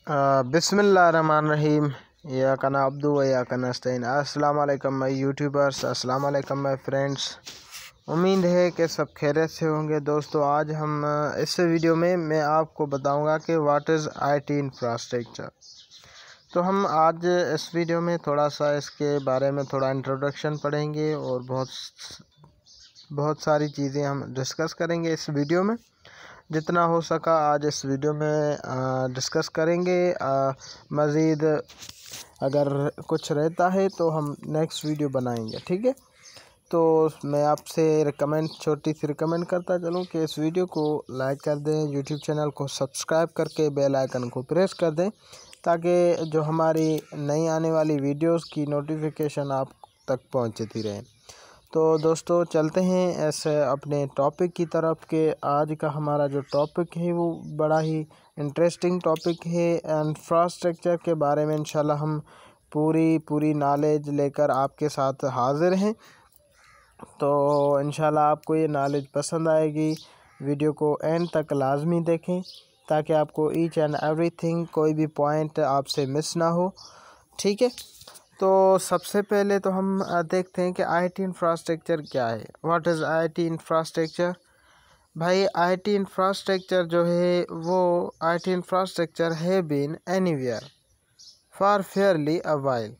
बिस्मिल्लाहिर्रहमानिर्रहीम। या कना अब्दु व या कना नस्तईन। अस्सलाम वालेकुम माय यूट्यूबर्स, अस्सलाम वालेकुम माय फ्रेंड्स। उम्मीद है कि सब खैरियत से होंगे। दोस्तों, आज हम इस वीडियो में मैं आपको बताऊंगा कि व्हाट इज़ आईटी इंफ्रास्ट्रक्चर। तो हम आज इस वीडियो में थोड़ा सा इसके बारे में थोड़ा इंट्रोडक्शन पढ़ेंगे और बहुत सारी चीज़ें हम डिस्कस करेंगे इस वीडियो में। जितना हो सका आज इस वीडियो में डिस्कस करेंगे। मज़ीद अगर कुछ रहता है तो हम नेक्स्ट वीडियो बनाएंगे, ठीक है। तो मैं आपसे छोटी सी रिकमेंड करता चलूँ कि इस वीडियो को लाइक कर दें, यूट्यूब चैनल को सब्सक्राइब करके बेल आइकन को प्रेस कर दें, ताकि जो हमारी नई आने वाली वीडियोस की नोटिफिकेशन आप तक पहुंचती रहे। तो दोस्तों, चलते हैं ऐसे अपने टॉपिक की तरफ के आज का हमारा जो टॉपिक है वो बड़ा ही इंटरेस्टिंग टॉपिक है। इंफ्रास्ट्रक्चर के बारे में इंशाल्लाह हम पूरी नॉलेज लेकर आपके साथ हाज़िर हैं। तो इंशाल्लाह आपको ये नॉलेज पसंद आएगी। वीडियो को एंड तक लाजमी देखें ताकि आपको ईच एंड एवरीथिंग, कोई भी पॉइंट आपसे मिस ना हो, ठीक है। तो सबसे पहले तो हम देखते हैं कि आईटी इंफ्रास्ट्रक्चर क्या है। What is IT infrastructure? भाई, आईटी इंफ्रास्ट्रक्चर जो है वो आईटी इंफ्रास्ट्रक्चर है been anywhere for fairly a while.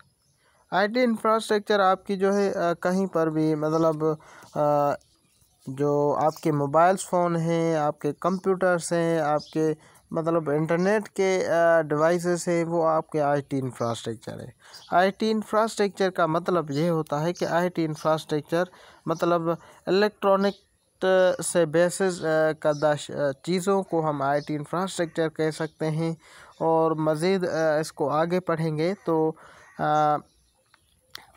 IT infrastructure आपकी जो है कहीं पर भी, मतलब जो आपके मोबाइल्स फ़ोन हैं, आपके कंप्यूटर्स हैं, आपके मतलब इंटरनेट के डिवाइसेस हैं, वो आपके आईटी इंफ्रास्ट्रक्चर है। आईटी इंफ्रास्ट्रक्चर का मतलब ये होता है कि आईटी इंफ्रास्ट्रक्चर मतलब इलेक्ट्रॉनिक से बेसिस करदा चीज़ों को हम आईटी इंफ्रास्ट्रक्चर कह सकते हैं। और मज़ीद इसको आगे पढ़ेंगे तो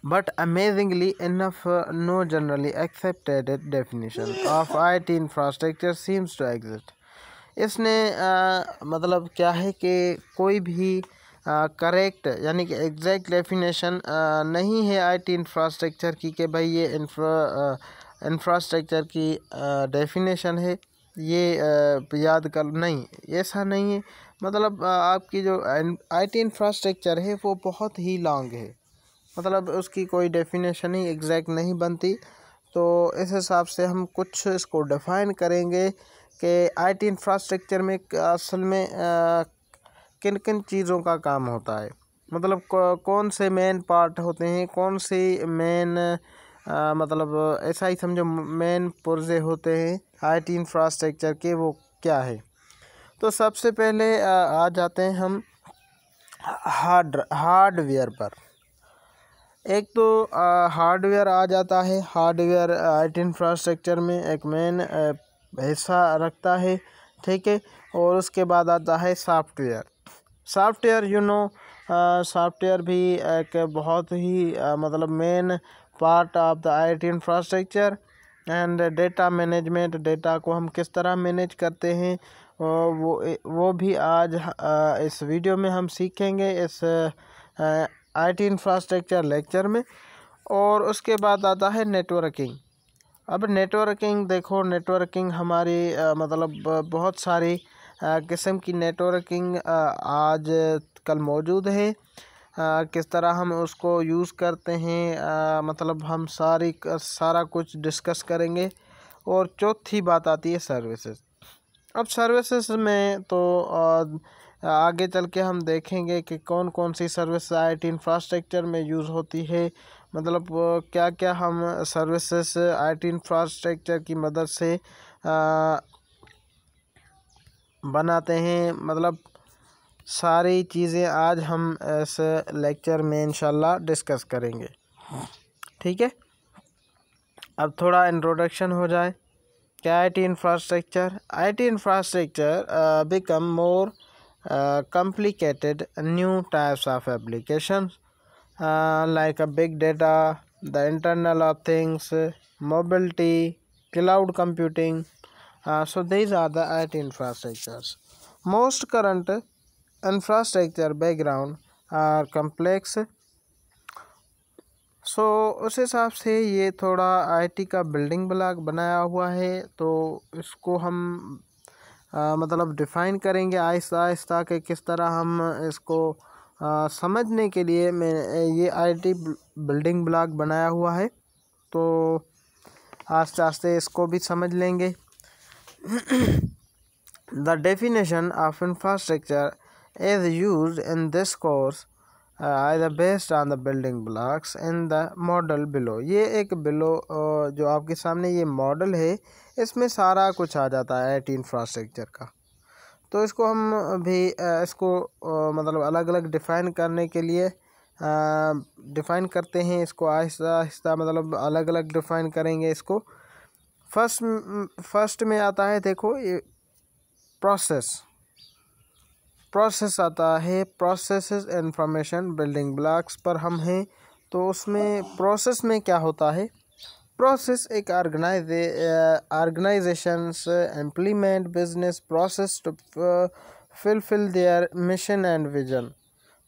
but amazingly enough, no generally accepted definition of IT infrastructure seems to exist. इसने मतलब क्या है कि कोई भी करेक्ट यानी कि एग्जैक्ट डेफिनेशन नहीं है आईटी इंफ्रास्ट्रक्चर की कि भाई ये इंफ्रास्ट्रक्चर की डेफिनेशन है, ये याद कर, नहीं, ऐसा नहीं है। मतलब आपकी जो आईटी इंफ्रास्ट्रक्चर है वो बहुत ही लॉन्ग है, मतलब उसकी कोई डेफिनेशन ही एग्जैक्ट नहीं बनती। तो इस हिसाब से हम कुछ इसको डिफ़ाइन करेंगे कि आईटी इंफ्रास्ट्रक्चर में असल में किन किन चीज़ों का काम होता है, मतलब कौन से मेन पार्ट होते हैं, कौन सी मेन मतलब ऐसा ही समझो मेन पुर्जे होते हैं आईटी इंफ्रास्ट्रक्चर के, वो क्या है। तो सबसे पहले आ जाते हैं हम हार्डवेयर पर। एक तो हार्डवेयर आ जाता है। हार्डवेयर आईटी इंफ्रास्ट्रक्चर में एक मेन हिस्सा रखता है, ठीक है। और उसके बाद आता है सॉफ्टवेयर। सॉफ्टवेयर भी एक बहुत ही मतलब main part of the IT infrastructure. And data management, data को हम किस तरह मैनेज करते हैं, वो भी आज इस वीडियो में हम सीखेंगे, इस आईटी इंफ्रास्ट्रक्चर लेक्चर में। और उसके बाद आता है नेटवर्किंग। अब नेटवर्किंग देखो, नेटवर्किंग हमारी मतलब बहुत सारी किस्म की नेटवर्किंग आज कल मौजूद है। किस तरह हम उसको यूज़ करते हैं, मतलब हम सारा कुछ डिस्कस करेंगे। और चौथी बात आती है सर्विसेज। अब सर्विसेज में तो आगे चल के हम देखेंगे कि कौन कौन सी सर्विस आईटी इंफ्रास्ट्रक्चर में यूज़ होती है, मतलब क्या क्या हम सर्विसेज आईटी इंफ्रास्ट्रक्चर की मदद से बनाते हैं। मतलब सारी चीज़ें आज हम इस लेक्चर में इंशाल्लाह डिस्कस करेंगे, ठीक है। अब थोड़ा इंट्रोडक्शन हो जाए क्या IT infrastructure become more complicated new types of applications like a big data, the Internet of Things, mobility, cloud computing. So these are the IT infrastructures. Most current infrastructure background are complex. उस हिसाब से ये थोड़ा IT का building block बनाया हुआ है। तो इसको हम मतलब डिफ़ाइन करेंगे आहिस्ता आहिस्ता कि किस तरह हम इसको समझने के लिए मैं ये आईटी बिल्डिंग ब्लॉक बनाया हुआ है, तो आस्ते आस्ते इसको भी समझ लेंगे। The definition of infrastructure is used in this course either based on the building blocks in the model below। ये एक जो आपके सामने ये मॉडल है, इसमें सारा कुछ आ जाता है आईटी इंफ्रास्ट्रक्चर का। तो इसको हम भी इसको मतलब अलग अलग डिफ़ाइन करने के लिए डिफ़ाइन करते हैं इसको आहिस्ता आहिस्ता, मतलब अलग अलग डिफ़ाइन करेंगे इसको। फर्स्ट में आता है, देखो ये प्रोसेस आता है। प्रोसेसेस इंफॉर्मेशन बिल्डिंग ब्लॉक्स पर हम हैं, तो उसमें प्रोसेस में क्या होता है? प्रोसेस एक organisations implement business process to fulfil their mission and vision.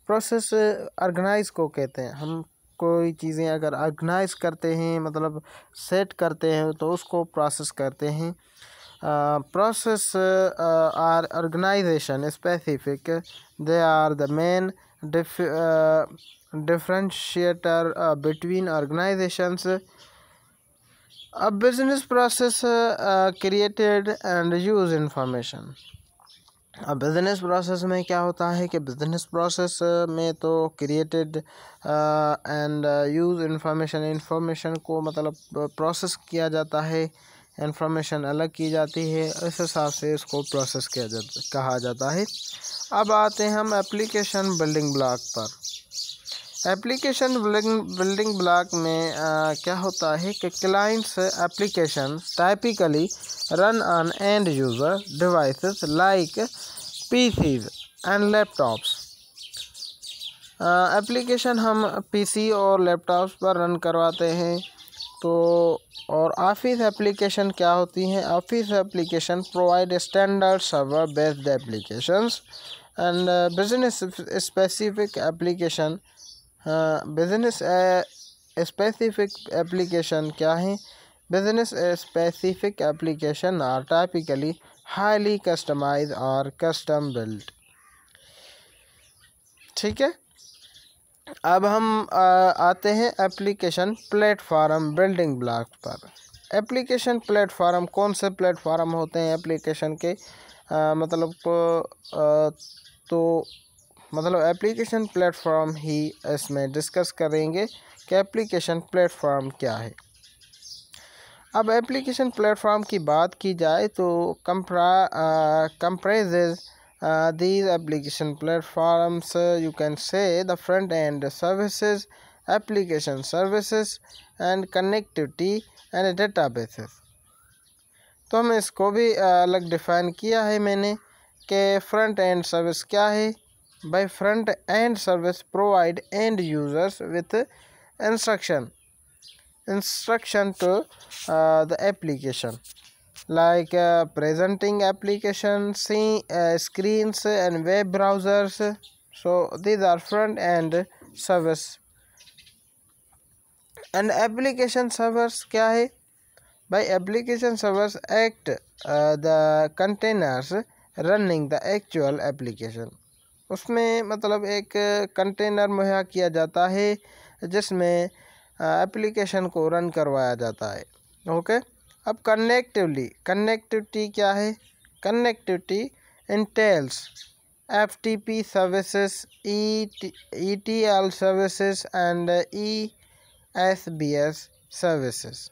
Process organise को कहते हैं। हम कोई चीज़ें अगर ऑर्गेनाइज करते हैं, मतलब सेट करते हैं, तो उसको प्रोसेस करते हैं। Process are organization specific. They are the main differentiator between organizations. A business process created and use information. अब बिज़नेस प्रोसेस में क्या होता है कि बिज़नेस प्रोसेस में तो क्रिएटेड एंड यूज़ इंफॉर्मेशन को मतलब प्रोसेस किया जाता है, इंफॉर्मेशन अलग की जाती है, इस हिसाब से इसको प्रोसेस कहा जाता है। अब आते हैं हम एप्लीकेशन बिल्डिंग ब्लॉक पर। एप्लीकेशन बिल्डिंग ब्लॉक में क्या होता है कि clients application typically run on end user devices like PCs and laptops. Application हम PC और लैपटॉप्स पर रन करवाते हैं। तो और ऑफिस एप्लीकेशन क्या होती हैं? Office application provide standard server based applications and business specific application. Business specific application क्या है? Business specific application are typically highly customise और कस्टम बिल्ड। ठीक है, अब हम आते हैं एप्लीकेशन प्लेटफॉर्म बिल्डिंग ब्लॉक पर। एप्लीकेशन प्लेटफॉर्म कौन से प्लेटफॉर्म होते हैं एप्लीकेशन के? मतलब एप्लीकेशन प्लेटफॉर्म ही इसमें डिस्कस करेंगे कि एप्लीकेशन प्लेटफॉर्म क्या है। अब एप्लीकेशन प्लेटफॉर्म की बात की जाए तो comprises these application platforms, you can say the front end services, application services and connectivity and databases। तो हम इसको भी अलग डिफ़ाइन किया है मैंने कि फ्रंट एंड सर्विस क्या है। By front end service provide end users with instruction to the application like presenting application screens and web browsers. So these are front end service। and application servers क्या है? by application servers act the containers running the actual application। उसमें मतलब एक container मुहैया किया जाता है जिसमें एप्लीकेशन को रन करवाया जाता है। ओके, अब कनेक्टिविटी क्या है? Connectivity entails FTP services, ETL services and ESBS services.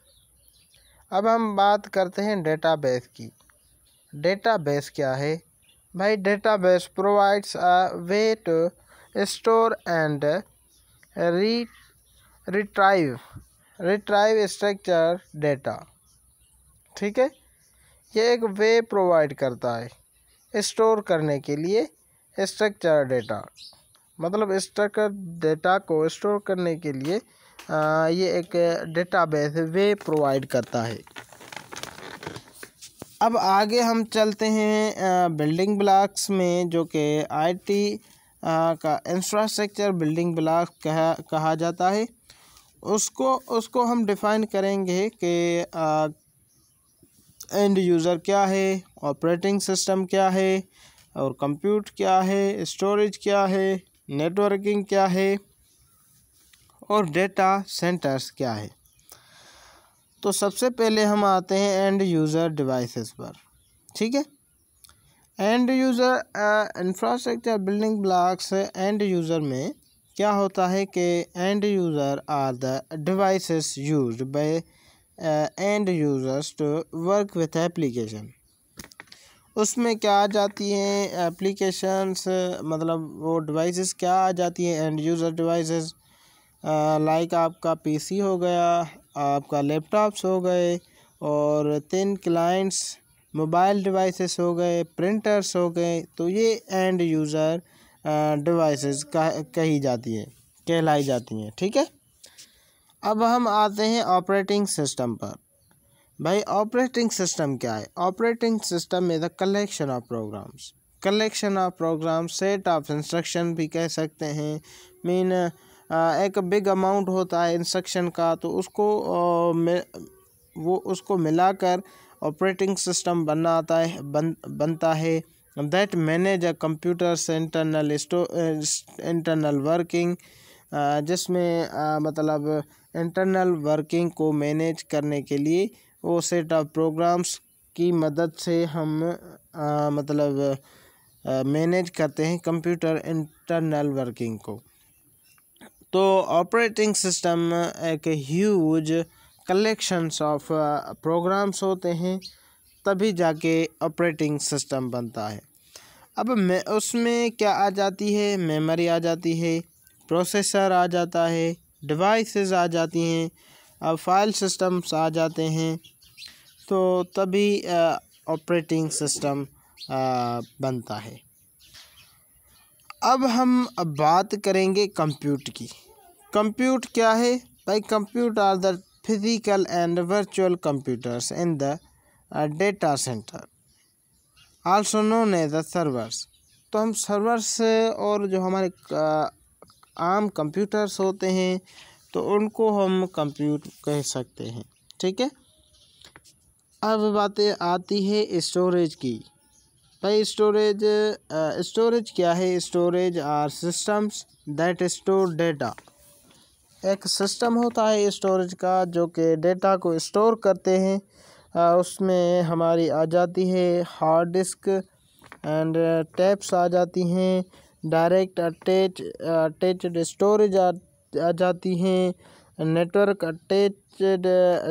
अब हम बात करते हैं डेटाबेस की। डेटाबेस क्या है भाई? Database provides a way to store and retrieve structure data. ठीक है, ये एक वे प्रोवाइड करता है स्टोर करने के लिए स्ट्रक्चर डेटा, मतलब स्ट्रक्चर डेटा को स्टोर करने के लिए ये एक डेटाबेस वे प्रोवाइड करता है। अब आगे हम चलते हैं बिल्डिंग ब्लॉक्स में, जो कि आईटी का इंफ्रास्ट्रक्चर बिल्डिंग ब्लॉक कहा जाता है। उसको हम डिफ़ाइन करेंगे कि एंड यूज़र क्या है, ऑपरेटिंग सिस्टम क्या है, और कंप्यूट क्या है, स्टोरेज क्या है, नेटवर्किंग क्या है, और डेटा सेंटर्स क्या है। तो सबसे पहले हम आते हैं एंड यूज़र डिवाइसेस पर। ठीक है, end user infrastructure building blocks. End user में क्या होता है कि end user are the devices used by end users to work with application. उसमें क्या आ जाती हैं एप्लीकेशंस, मतलब वो डिवाइसेस क्या आ जाती हैं एंड यूज़र डिवाइसेस, लाइक आपका पीसी हो गया, आपका लैपटॉप्स हो गए, और 3 क्लाइंट्स मोबाइल डिवाइसेस हो गए, प्रिंटर्स हो गए। तो ये एंड यूज़र डिवाइसेस कही जाती है, कहलाई जाती हैं। ठीक है, अब हम आते हैं ऑपरेटिंग सिस्टम पर। भाई ऑपरेटिंग सिस्टम क्या है? Operating system is the collection of programs, set of instruction भी कह सकते हैं। मीन एक बिग अमाउंट होता है इंस्ट्रक्शन का, तो उसको मिलाकर ऑपरेटिंग सिस्टम बनता है that manage a computers internal working, जिसमें मतलब इंटरनल वर्किंग को मैनेज करने के लिए वो सेट ऑफ प्रोग्राम्स की मदद से हम मतलब मैनेज करते हैं कंप्यूटर इंटरनल वर्किंग को। तो ऑपरेटिंग सिस्टम एक ह्यूज कलेक्शंस ऑफ प्रोग्राम्स होते हैं, तभी जाके ऑपरेटिंग सिस्टम बनता है। अब उसमें क्या आ जाती है? मेमोरी आ जाती है, प्रोसेसर आ जाता है, डिवाइसेस आ जाती हैं, अब फाइल सिस्टम्स आ जाते हैं। तो तभी ऑपरेटिंग सिस्टम बनता है। अब हम बात करेंगे कंप्यूट की। कंप्यूट क्या है? भाई compute are the physical and virtual computers in the data center, also known as the servers. तो हम सर्वर्स और जो हमारे आम कंप्यूटर्स होते हैं तो उनको हम कंप्यूट कह सकते हैं। ठीक है, अब बातें आती है स्टोरेज की। भाई स्टोरेज क्या है? Storage are systems that store data. एक सिस्टम होता है स्टोरेज का जो कि डेटा को स्टोर करते हैं। उसमें हमारी आ जाती है हार्ड डिस्क एंड टैप्स आ जाती हैं, डायरेक्ट अटैच्ड स्टोरेज आ जाती हैं, नेटवर्क अटैच्ड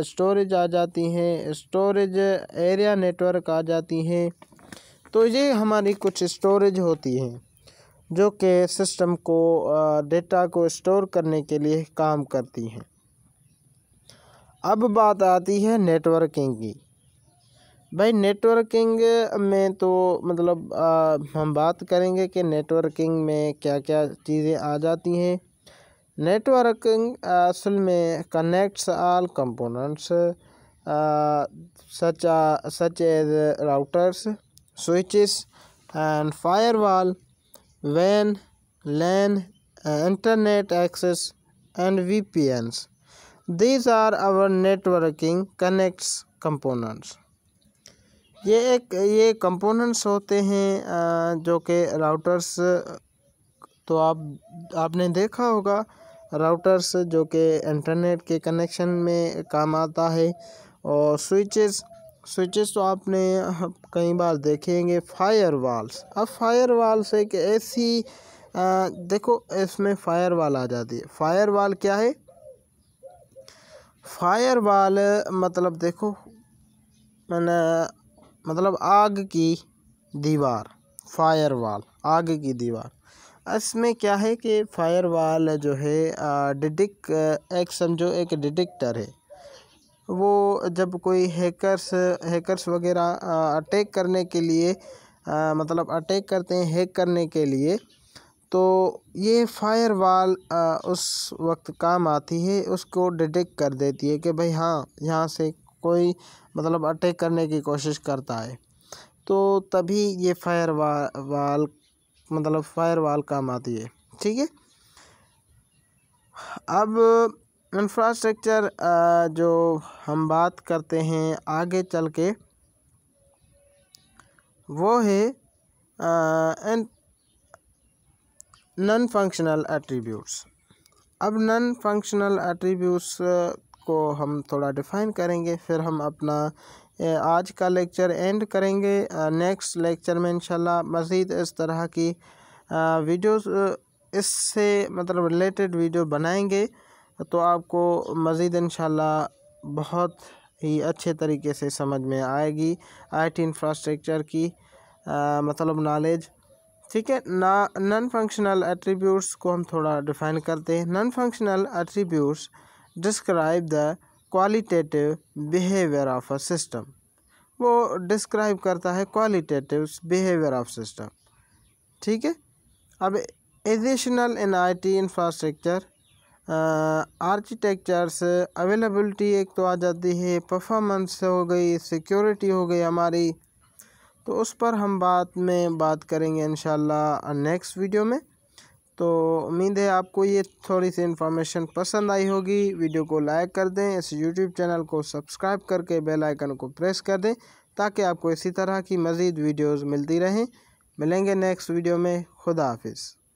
स्टोरेज आ जाती हैं, स्टोरेज एरिया नेटवर्क आ जाती हैं। तो ये हमारी कुछ स्टोरेज होती हैं जो कि सिस्टम को डेटा को स्टोर करने के लिए काम करती हैं। अब बात आती है नेटवर्किंग की। भाई नेटवर्किंग में तो मतलब हम बात करेंगे कि नेटवर्किंग में क्या क्या चीज़ें आ जाती हैं। नेटवर्किंग असल में connects all components such as routers, switches and firewall, WAN, LAN, internet access and VPNs. These are our networking connects components. ये कंपोनेंट्स होते हैं जो कि राउटर्स, तो आपने देखा होगा राउटर्स जो कि इंटरनेट के कनेक्शन में काम आता है। और स्विचेस तो आपने कई बार देखेंगे। फायरवॉल्स, अब फायरवॉल्स एक ऐसी देखो इसमें फायरवॉल आ जाती है। फायरवॉल क्या है? फायरवॉल मतलब देखो मैंने मतलब आग की दीवार, फायरवॉल आग की दीवार। इसमें क्या है कि फायरवॉल जो है एक समझो एक डिटेक्टर है। वो जब कोई हैकर्स वगैरह अटैक करने के लिए मतलब अटैक करते हैं हैक करने के लिए, तो ये फायरवॉल उस वक्त काम आती है, उसको डिटेक्ट कर देती है कि भाई हाँ यहाँ से कोई मतलब अटैक करने की कोशिश करता है। तो तभी ये फायरवॉल मतलब फायरवॉल काम आती है। ठीक है, अब इंफ्रास्ट्रक्चर जो हम बात करते हैं आगे चल के वो है नॉन फंक्शनल एट्रीब्यूट्स। अब नॉन फंक्शनल एट्रीब्यूट्स को हम थोड़ा डिफ़ाइन करेंगे, फिर हम अपना आज का लेक्चर एंड करेंगे। नेक्स्ट लेक्चर में इंशाल्लाह मज़ीद इस तरह की वीडियोस इससे मतलब रिलेटेड वीडियो बनाएंगे, तो आपको मज़ीद इंशाल्लाह बहुत ही अच्छे तरीके से समझ में आएगी IT इंफ्रास्ट्रक्चर की मतलब नॉलेज। ठीक है ना। नॉन फंक्शनल एट्रीब्यूट्स को हम थोड़ा डिफ़ाइन करते हैं। Non functional attributes describe the qualitative behaviour of a system. वो डिस्क्राइब करता है क्वालिटेटिव बिहेवियर ऑफ सिस्टम। ठीक है। अब additional in IT infrastructure architectures availability एक तो आ जाती है, परफॉर्मेंस हो गई, सिक्योरिटी हो गई हमारी, तो उस पर हम बात करेंगे इंशाल्लाह नेक्स्ट वीडियो में। तो उम्मीद है आपको ये थोड़ी सी इन्फॉर्मेशन पसंद आई होगी। वीडियो को लाइक कर दें, इस यूट्यूब चैनल को सब्सक्राइब करके बेल आइकन को प्रेस कर दें ताकि आपको इसी तरह की मज़ीद वीडियोस मिलती रहें। मिलेंगे नेक्स्ट वीडियो में। खुदा हाफिज़।